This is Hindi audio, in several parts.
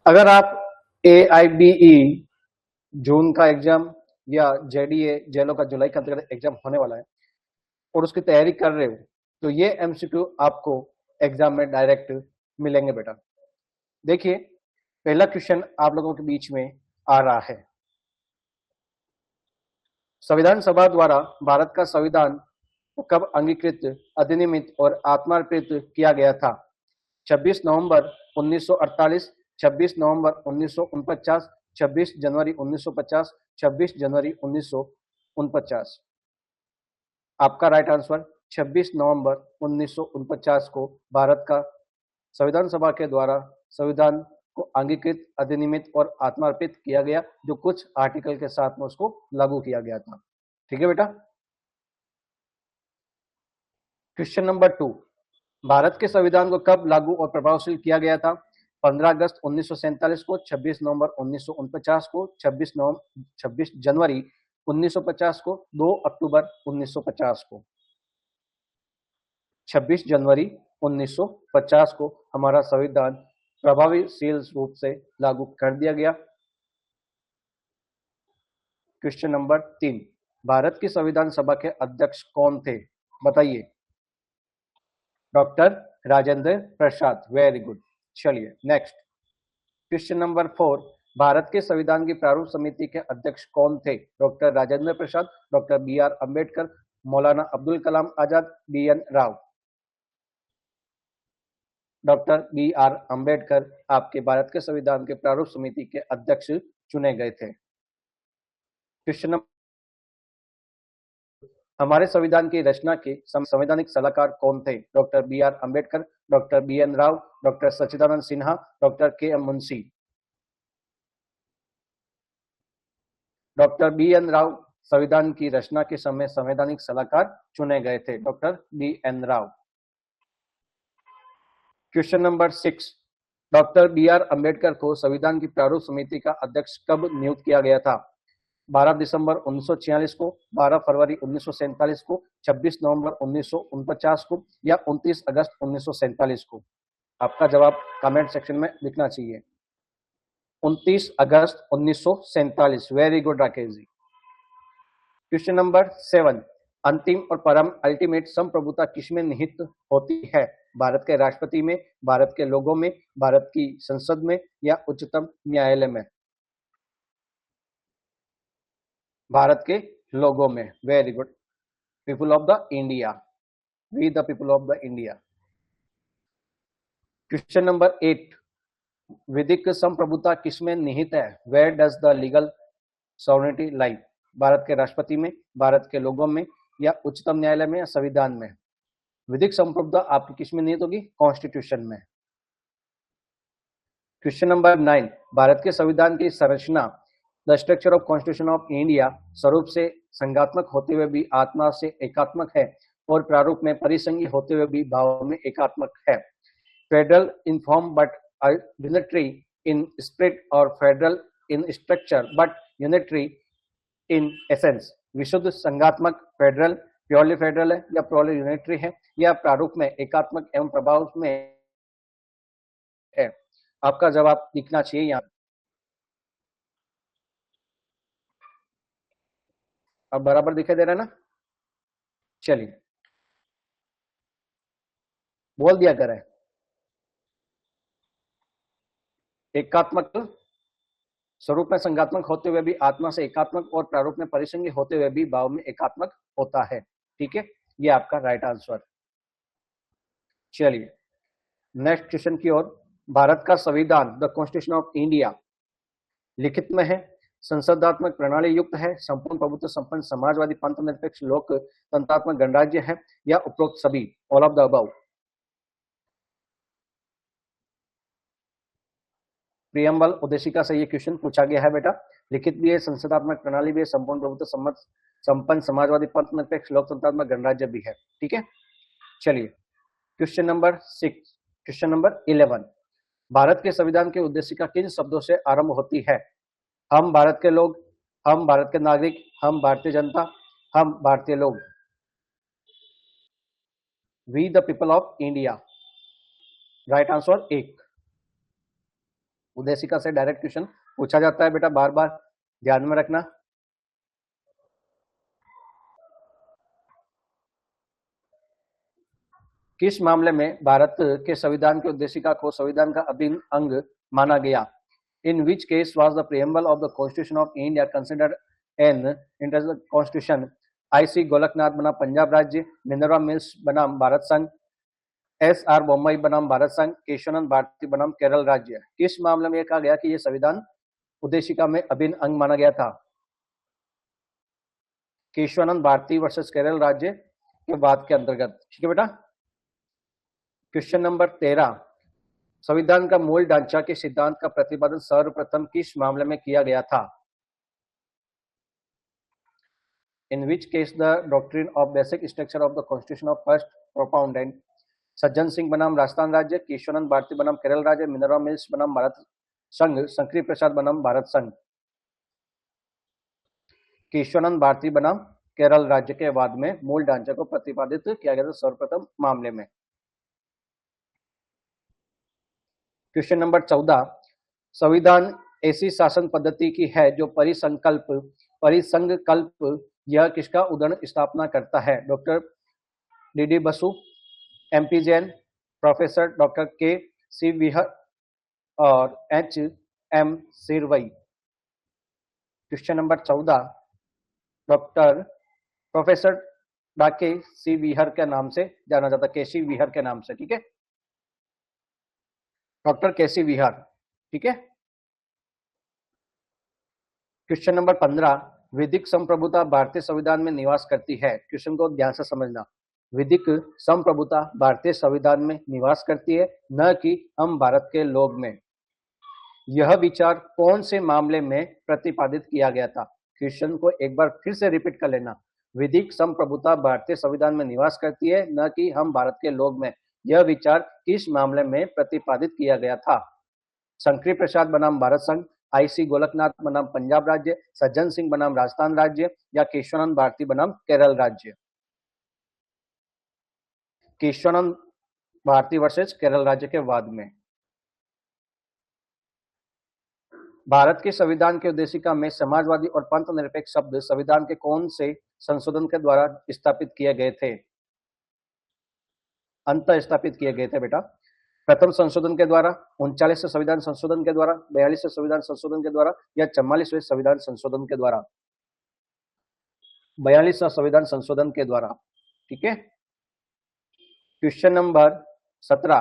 अगर आप AIBE जून का एग्जाम या JDA जेलो का जुलाई का अंतर्गत एग्जाम होने वाला है और उसकी तैयारी कर रहे हो तो ये MCQ आपको एग्जाम में डायरेक्ट मिलेंगे बेटा। देखिए, पहला क्वेश्चन आप लोगों के बीच में आ रहा है। संविधान सभा द्वारा भारत का संविधान कब अंगीकृत, अधिनियमित और आत्मार्पित किया गया था? 26 नवंबर 1948, 26 नवंबर 1949, 26 जनवरी 1950, 26 जनवरी 1949। आपका राइट आंसर 26 नवंबर 1949 को भारत का संविधान सभा के द्वारा संविधान को अंगीकृत, अधिनियमित और आत्मार्पित किया गया, जो कुछ आर्टिकल के साथ में उसको लागू किया गया था। ठीक है बेटा। क्वेश्चन नंबर 2, भारत के संविधान को कब लागू और प्रभावशील किया गया था? 15 अगस्त 1947 को, 26 नवंबर 1949 को, 26 जनवरी 1950 को, 2 अक्टूबर 1950 को। 26 जनवरी 1950 को हमारा संविधान प्रभावशील रूप से लागू कर दिया गया। क्वेश्चन नंबर 3, भारत की संविधान सभा के अध्यक्ष कौन थे? बताइए। Doctor Rajendra Prasad. Very good. चलिए नेक्स्ट। क्वेश्चन नंबर 4, भारत के संविधान की प्रारूप समिति के अध्यक्ष कौन थे? Doctor Rajendra Prasad, doctor BR Ambedkar, Maulana Abdul Kalam Azad, BN Rao. Doctor BR Ambedkar आपके भारत के संविधान के प्रारूप समिति के अध्यक्ष चुने गए थे। क्वेश्चन नंबर, हमारे संविधान की रचना के संवैधानिक सलाहकार कौन थे? Doctor BR Ambedkar, doctor BN Rao, doctor Sachchidanand Sinha, doctor KM Munshi. Doctor BN Rao संविधान की रचना के समय संवैधानिक सलाहकार चुने गए थे। Doctor BN Rao. Question number 6, doctor BR Ambedkar को संविधान की प्रारूप समिति का अध्यक्ष कब नियुक्त किया गया था? 12 दिसंबर 1946 को, 12 फरवरी 1947 को, 26 नवंबर 1949 को या 29 अगस्त 1947 को। आपका जवाब कमेंट सेक्शन में लिखना चाहिए। 29 अगस्त 1947। Very good Rakesh ji. Question number 7, अंतिम और परम अल्टीमेट संप्रभुता किसमें निहित होती है? भारत के राष्ट्रपति में, भारत के लोगों में, भारत की संसद में या उच्चतम न्यायालय में? भारत के लोगों में। Very good. People of the India, we the people of the India. Question number 8, विधिक संप्रभुता किसमें निहित है? Where does the legal sovereignty lie? Bharat के राष्ट्रपति में, भारत के लोगों में या उच्चतम न्यायालय में या संविधान में? विधिक संप्रभुता आपकी किसमें निहित होगी? कॉन्स्टिट्यूशन में। क्वेश्चन नंबर 9, भारत के संविधान की संरचना, the structure of constitution of India, स्वरूप से संघात्मक होते हुए भी आत्मा से एकात्मक है और प्रारूप में परिसंघी होते हुए भी भाव में एकात्मक है। Federal in form but unitary in spirit और federal in structure but unitary in essence. विशुद्ध संघात्मक फेडरल, प्योरली फेडरल है या प्योरली यूनिटरी है या प्रारूप में एकात्मक एवं प्रभाव में है? आपका जवाब लिखना चाहिए यहाँ। अब बराबर दिखाई दे रहा है ना? चलिए बोल दिया करें। एकात्मक स्वरूप में संघात्मक होते हुए भी आत्मा से एकात्मक और प्रारूप में परिसंगी होते हुए भी भाव में एकात्मक होता है। ठीक है, ये आपका राइट आंसर। चलिए नेक्स्ट क्वेश्चन की ओर। भारत का संविधान, द कॉन्स्टिट्यूशन ऑफ इंडिया, लिखित में है, संसदात्मक प्रणाली युक्त है, संपूर्ण प्रभुत्व संपन्न समाजवादी पंथ निरपेक्ष लोक तंत्रात्मक गणराज्य है या उपरोक्त सभी? All of the above. Preamble उद्देशिका से ये क्वेश्चन पूछा गया है बेटा। लिखित भी है, संसदात्मक प्रणाली भी है, संपूर्ण प्रभुत्व संपन्न समाजवादी पंथ निरपेक्ष लोकतंत्रात्मक गणराज्य भी है। ठीक है, चलिए question number 6। Question number 11, Bharat के संविधान की उद्देशिका किन शब्दों से आरंभ होती है? हम भारत के लोग, हम भारत के नागरिक, हम भारतीय जनता, हम भारतीय लोग। We the people of India. Right answer 1। उद्देशिका से डायरेक्ट क्वेश्चन पूछा जाता है बेटा, बार बार ध्यान में रखना। किस मामले में भारत के संविधान के उद्देशिका को संविधान का अभिन्न अंग माना गया? In which case was the preamble of the constitution of India considered an international constitution? I C. Golaknath बनाम पंजाब राज्य, मिनर्वा मिल्स बनाम भारत संघ, एस.आर. बोम्मई बनाम भारत संघ, केशवानंद भारती बनाम केरल राज्य। किस मामले में कहा गया कि यह संविधान उद्देशिका में अभिन्न अंग माना गया था? केशवानंद भारती वर्सेस केरल राज्य के वाद के अंतर्गत। ठीक है बेटा। क्वेश्चन नंबर 13, संविधान का मूल ढांचा के सिद्धांत का प्रतिपादन सर्वप्रथम किस मामले में किया गया था? In which case the doctrine of basic structure of the constitution of first propounded? Sajjan Singh बनाम राजस्थान राज्य, केशवानंद भारती बनाम केरल राज्य, मिनर्वा मिल्स बनाम भारत संघ, शंकरी प्रसाद बनाम भारत संघ। केशवानंद भारती बनाम केरल राज्य के वाद में मूल ढांचे को प्रतिपादित किया गया था सर्वप्रथम मामले में। क्वेश्चन नंबर 14, संविधान ऐसी शासन पद्धति की है जो परिसंकल्प यह किसका उदाहरण स्थापना करता है? Doctor D Basu, M P Jain, professor doctor K C Wheare और H M Seervai. Question number 14, doctor professor डाके सी विहर के नाम से जाना जाता है, केसी विहर के नाम से। ठीक है, डॉक्टर केसी विहर। ठीक है। क्वेश्चन नंबर 15, विधिक संप्रभुता भारतीय संविधान में निवास करती है। क्वेश्चन को ध्यान से समझना। विधिक संप्रभुता भारतीय संविधान में निवास करती है, न कि हम भारत के लोग में। यह विचार कौन से मामले में प्रतिपादित किया गया था? क्वेश्चन को एक बार फिर से रिपीट कर लेना। विधिक संप्रभुता भारतीय संविधान में निवास करती है, न कि हम भारत के लोग में। यह विचार किस मामले में प्रतिपादित किया गया था? शंकरी प्रसाद बनाम भारत संघ, आई.सी. गोलकनाथ बनाम पंजाब राज्य, सज्जन सिंह बनाम राजस्थान राज्य, या केशवानंद भारती बनाम केरल राज्य। केशवानंद भारती वर्सेस केरल राज्य के वाद में। भारत के संविधान के उद्देशिका में समाजवादी और पंथ निरपेक्ष शब्द संविधान के कौन से संशोधन के द्वारा स्थापित किए गए थे? अंत स्थापित किए गए थे बेटा। प्रथम संशोधन के द्वारा, 39वें संविधान संशोधन के द्वारा, 42वें संविधान संशोधन के द्वारा, या 44वें संविधान संशोधन के द्वारा? 42वां संविधान संशोधन के द्वारा। ठीक है। क्वेश्चन नंबर 17,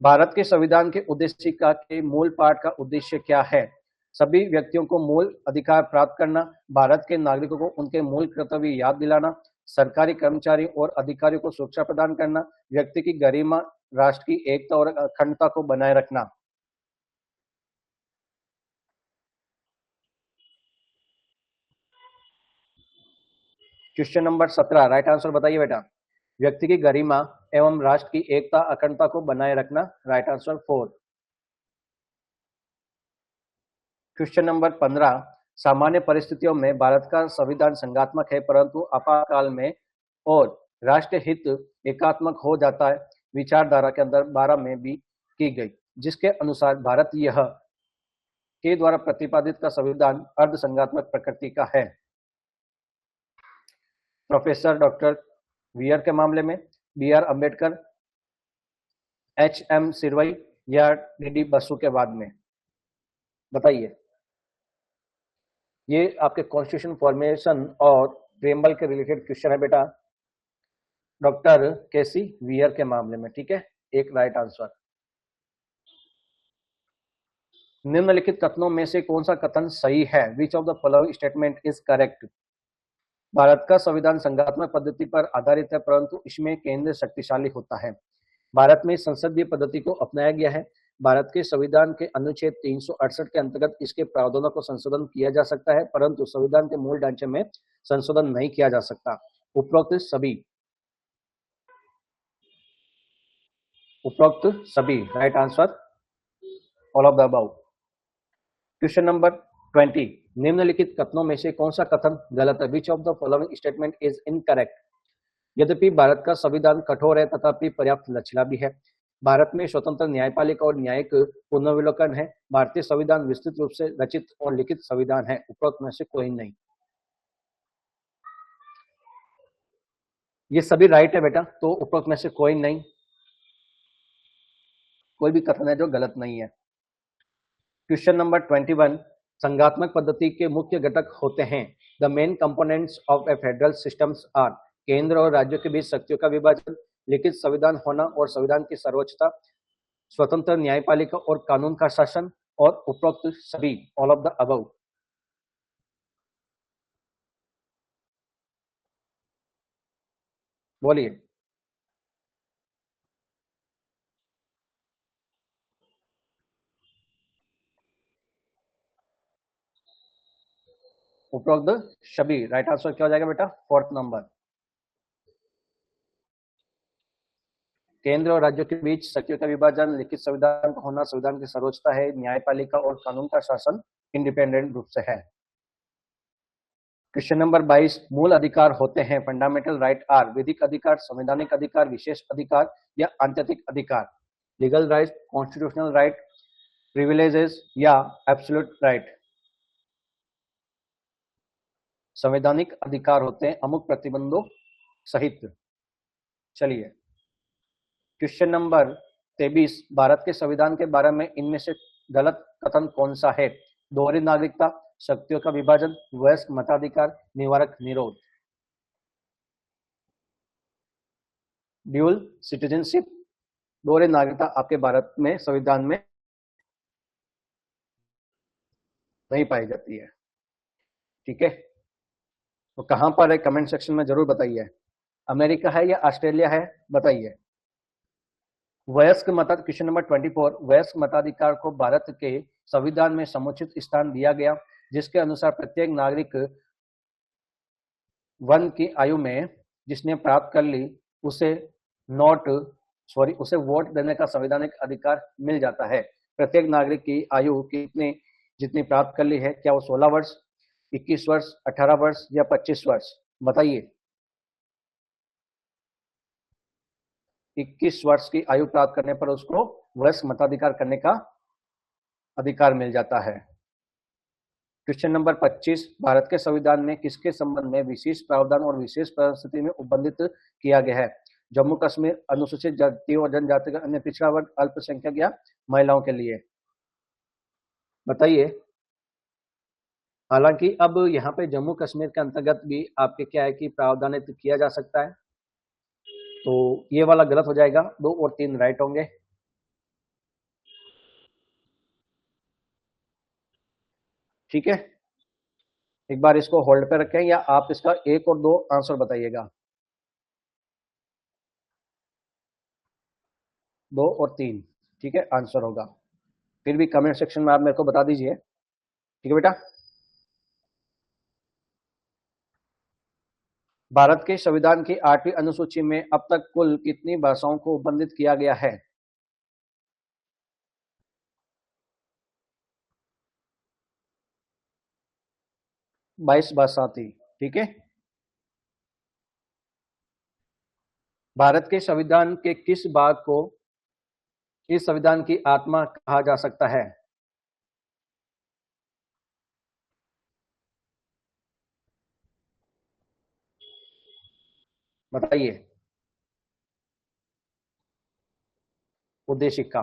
भारत के संविधान के उद्देशिका के मूल पाठ का उद्देश्य क्या है? सभी व्यक्तियों को मूल अधिकार प्राप्त करना, भारत के नागरिकों को उनके मूल कर्तव्य याद दिलाना, सरकारी कर्मचारियों और अधिकारियों को सुरक्षा प्रदान करना, व्यक्ति की गरिमा, राष्ट्र की एकता और अखंडता को बनाए रखना। क्वेश्चन नंबर 17, राइट आंसर बताइए बेटा। व्यक्ति की गरिमा एवं राष्ट्र की एकता अखंडता को बनाए रखना, राइट आंसर 4। क्वेश्चन नंबर 15, सामान्य परिस्थितियों में भारत का संविधान संघात्मक है, परंतु आपातकाल में और राष्ट्र हित एकात्मक हो जाता है, विचारधारा के अंदर 12 में भी की गई, जिसके अनुसार भारत यह के द्वारा प्रतिपादित का संविधान अर्ध संघात्मक प्रकृति का है। प्रोफेसर डॉक्टर वियर के मामले में, बी.आर. अंबेडकर, एच.एम. सिरवई, या डी बसु के बाद में? बताइए। ये आपके कॉन्स्टिट्यूशन फॉर्मेशन और प्रीएम्बल के रिलेटेड क्वेश्चन है बेटा, डॉक्टर केसी वियर के मामले में। ठीक है, एक राइट आंसर। निम्नलिखित कथनों में से कौन सा कथन सही है? Which of the following statement is correct? Bharat का संविधान संघात्मक पद्धति पर आधारित है, परंतु इसमें केंद्र शक्तिशाली होता है। भारत में संसदीय पद्धति को अपनाया गया है। भारत के संविधान के अनुच्छेद 368 के अंतर्गत इसके प्रावधानों को संशोधन किया जा सकता है, परंतु संविधान के मूल ढांचे में संशोधन नहीं किया जा सकता। उपरोक्त सभी right answer, all of the above. Question number 20, निम्नलिखित कथनों में से कौन सा कथन गलत है? Which of the following statement is incorrect? यद्यपि भारत का संविधान कठोर है, तथापि पर्याप्त लचीला भी है। भारत में स्वतंत्र न्यायपालिका और न्यायिक पुनर्विलोकन है। भारतीय संविधान विस्तृत रूप से रचित और लिखित संविधान है। उपरोक्त में से कोई नहीं। ये सभी राइट है बेटा, तो उपरोक्त में से कोई नहीं। कोई भी कथन है जो गलत नहीं है। क्वेश्चन नंबर 21, संघात्मक पद्धति के मुख्य घटक होते हैं। The main components of a federal systems are, केंद्र और राज्यों के बीच शक्तियों का विभाजन, लिखित संविधान होना और संविधान की सर्वोच्चता, स्वतंत्र न्यायपालिका और कानून का शासन, और उपरोक्त सभी, ऑल ऑफ द अबव। बोलिए। उपरोक्त सभी, राइट आंसर क्या हो जाएगा बेटा? Fourth number. केंद्र और राज्यों के बीच शक्तियों का विभाजन, लिखित संविधान का होना, संविधान की सर्वोच्चता है, न्यायपालिका और कानून का शासन इंडिपेंडेंट रूप से है। क्वेश्चन नंबर 22, मूल अधिकार होते हैं। फंडामेंटल राइट आर, विधिक अधिकार, संवैधानिक अधिकार, विशेष अधिकार या आंतरिक अधिकार। Legal right, constitutional right, privileges या एब्सोल्यूट राइट। संवैधानिक अधिकार होते हैं अमुक प्रतिबंधों सहित। चलिए, क्वेश्चन नंबर 23, भारत के संविधान के बारे में इनमें से गलत कथन कौन सा है? दोहरी नागरिकता, शक्तियों का विभाजन, वयस्क मताधिकार, निवारक निरोध। ड्यूल सिटीजनशिप, दोहरी नागरिकता आपके भारत में संविधान में नहीं पाई जाती है। ठीक है, तो कहां पर है कमेंट सेक्शन में जरूर बताइए। अमेरिका है या ऑस्ट्रेलिया है, बताइए। वयस्क मता क्वेश्चन नंबर 24, वयस्क मताधिकार को भारत के संविधान में समुचित स्थान दिया गया, जिसके अनुसार प्रत्येक नागरिक वन की आयु में जिसने प्राप्त कर ली उसे उसे वोट देने का संवैधानिक अधिकार मिल जाता है। प्रत्येक नागरिक की आयु कितनी जितनी प्राप्त कर ली है, क्या वो 16 वर्ष, 21 वर्ष, 18 वर्ष या 25 वर्ष? बताइए। 21 वर्ष की आयु प्राप्त करने पर उसको वयस्क मताधिकार करने का अधिकार मिल जाता है। क्वेश्चन नंबर 25, भारत के संविधान में किसके संबंध में विशेष प्रावधान और विशेष परिस्थिति में उल्लिखित किया गया है? जम्मू कश्मीर, अनुसूचित जाति और जनजाति का अन्य पिछड़ा वर्ग, अल्पसंख्यक या महिलाओं के लिए? बताइए। हालांकि अब यहाँ पे जम्मू कश्मीर के अंतर्गत भी आपके क्या है कि प्रावधानित किया जा सकता है, तो ये वाला गलत हो जाएगा। 2 और 3 राइट होंगे। ठीक है, एक बार इसको होल्ड पे रखें या आप इसका 1 और 2 आंसर बताइएगा। 2 और 3 ठीक है आंसर होगा। फिर भी कमेंट सेक्शन में आप मेरे को बता दीजिए। ठीक है बेटा। भारत के संविधान की 8वीं अनुसूची में अब तक कुल कितनी भाषाओं को उपबंधित किया गया है? 22 भाषा थी। ठीक है। भारत के संविधान के किस भाग को इस संविधान की आत्मा कहा जा सकता है? बताइए। उद्देशिका।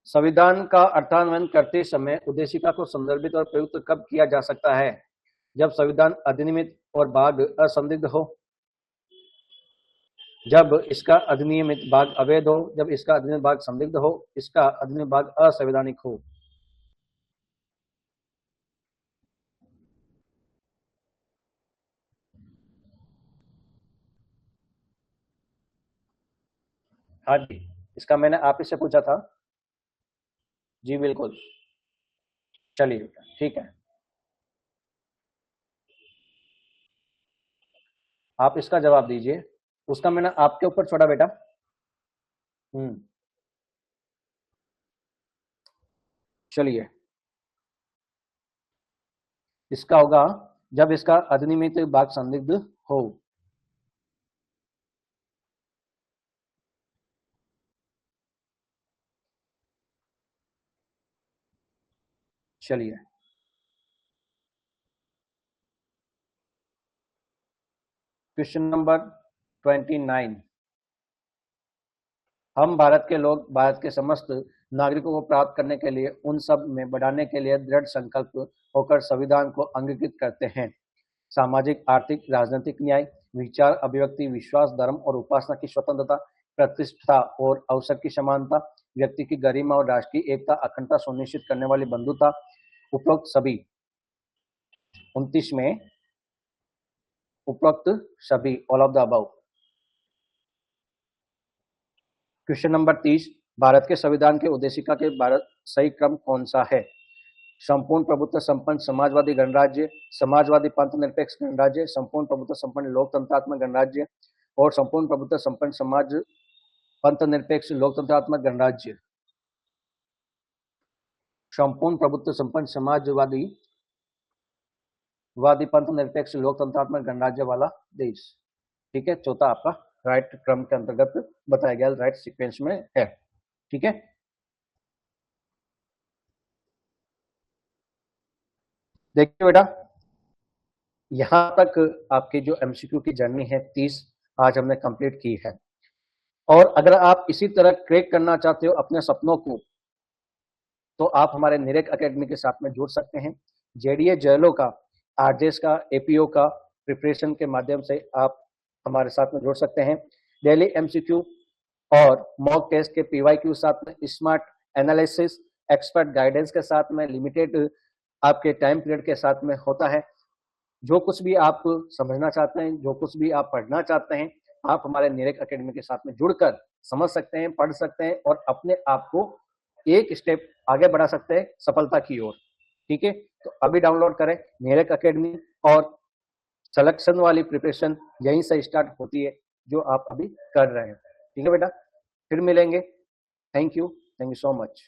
संविधान का अर्थान्वयन करते समय उद्देशिका को संदर्भित और प्रयुक्त कब किया जा सकता है? जब संविधान अधिनियमित और भाग असंदिग्ध हो, जब इसका अधिनियमित भाग अवैध हो, जब इसका अधिनियमित भाग संदिग्ध हो, इसका अधिनियमित भाग असंवैधानिक हो। हाँ जी, इसका मैंने आप ही से पूछा था। जी बिल्कुल। चलिए ठीक है, आप इसका जवाब दीजिए। उसका मैंने आपके ऊपर छोड़ा बेटा। हम्म। चलिए, इसका होगा जब इसका अधिनियमित भाग संदिग्ध हो। चलिए, क्वेश्चन नंबर 29। हम भारत के लोग भारत के समस्त नागरिकों को प्राप्त करने के लिए उन सब में बढ़ाने के लिए दृढ़ संकल्प होकर संविधान को अंगीकृत करते हैं। सामाजिक, आर्थिक, राजनीतिक न्याय, विचार अभिव्यक्ति, विश्वास, धर्म और उपासना की स्वतंत्रता, प्रतिष्ठा और अवसर की समानता, व्यक्ति की गरिमा और राष्ट्र की एकता, अखंडता सुनिश्चित करने वाली बंधुता, उपरोक्त सभी 29 में उपरोक्त सभी, all of the above. Question number 30। Bharat के संविधान के उद्देशिका के भारत सही क्रम कौन सा है? संपूर्ण प्रभुत्व संपन्न समाजवादी गणराज्य, समाजवादी पंथ निरपेक्ष गणराज्य, संपूर्ण प्रभुत्व संपन्न लोकतंत्रात्मक गणराज्य और संपूर्ण प्रभुत्व संपन्न समाज पंथ निरपेक्ष लोकतंत्रात्मक गणराज्य। संपूर्ण प्रभुत्व संपन्न समाजवादी पंथ निरपेक्ष लोकतंत्रात्मक गणराज्य वाला देश। ठीक है, चौथा आपका राइट क्रम के अंतर्गत बताया गया, राइट सीक्वेंस में है। ठीक है, देखिए बेटा, यहां तक आपकी जो एमसीक्यू की जर्नी है 30 आज हमने कंप्लीट की है। और अगर आप इसी तरह ट्रैक करना चाहते हो अपने सपनों को, तो आप हमारे निरेक एकेडमी के साथ में जुड़ सकते हैं। जेडीए जेएलओ का, आरजेएस का, एपीओ का प्रिपरेशन के माध्यम से आप हमारे साथ में जुड़ सकते हैं। डेली एमसीक्यू और मॉक टेस्ट के पीवाईक्यू साथ में, स्मार्ट एनालिसिस, एक्सपर्ट गाइडेंस के साथ में, लिमिटेड आपके टाइम पीरियड के साथ में होता है। जो कुछ भी आप समझना चाहते हैं, जो कुछ भी आप पढ़ना चाहते हैं, आप हमारे निरेक एकेडमी के साथ में जुड़कर समझ सकते हैं, पढ़ सकते हैं और अपने आप को एक स्टेप आगे बढ़ा सकते हैं सफलता की ओर। ठीक है, तो अभी डाउनलोड करें निरेक एकेडमी और सिलेक्शन वाली प्रिपरेशन यहीं से स्टार्ट होती है जो आप अभी कर रहे हैं। ठीक है बेटा, फिर मिलेंगे। Thank you so much.